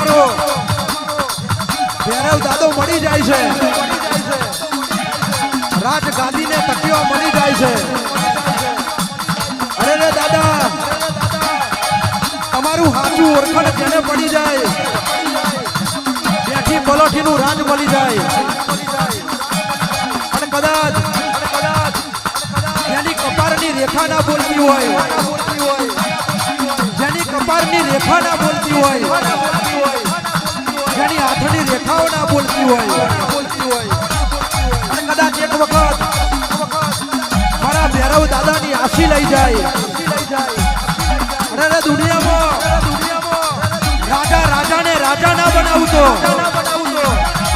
અમારો ભેરવ દાદો મળી જાય છે, રાજ ગાંધીને તકીઓ મળી જાય છે. અરે રે દાદા, તમારું સાચું ઓળખાણ જેને પડી જાય, બેઠી પલોઠીનું રાજ મળી જાય. અને કદાચ જેની કપારની રેખા ના બોલતી હોય, જેની કપારની રેખા ના બોલતી હોય, જેની હાથની રેખાઓ ના બોલતી હોય, અને કદાચ એક વખત મારા ભૈરવ દાદાની આશી લઈ જાય, અરે દુનિયામાં રાજા રાજાને રાજા ના બનાવતો,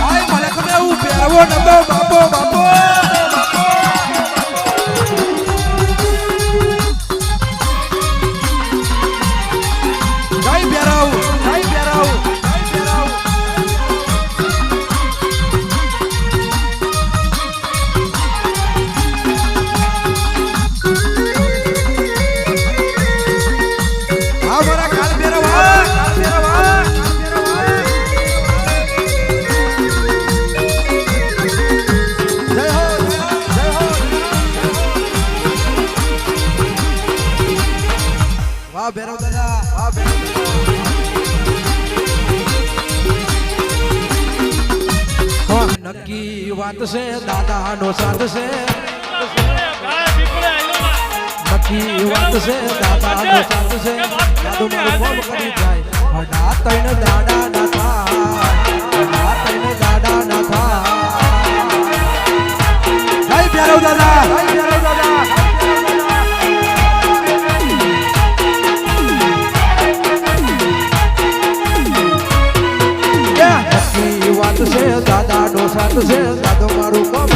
હાય મલક મે હું ભૈરવો નતો બાપો બાપો. જય ભૈરવ, જય ભૈરવ. ભૈરવ દાદા, વાહ ભૈરવ દાદા. નક્કી વાત છે, દાદાનો સાથ છે. નક્કી વાત છે, દાદાનો સાથ છે. દાદો મારું કોમ કરી જાય, હડા તઈને દાડા ના થાય, હડા તઈને દાડા ના થાય. જય ભૈરવ દાદા, જય ભૈરવ દાદા. વાત છે, દાદાનો સાથ છે. દાદો મારું કામ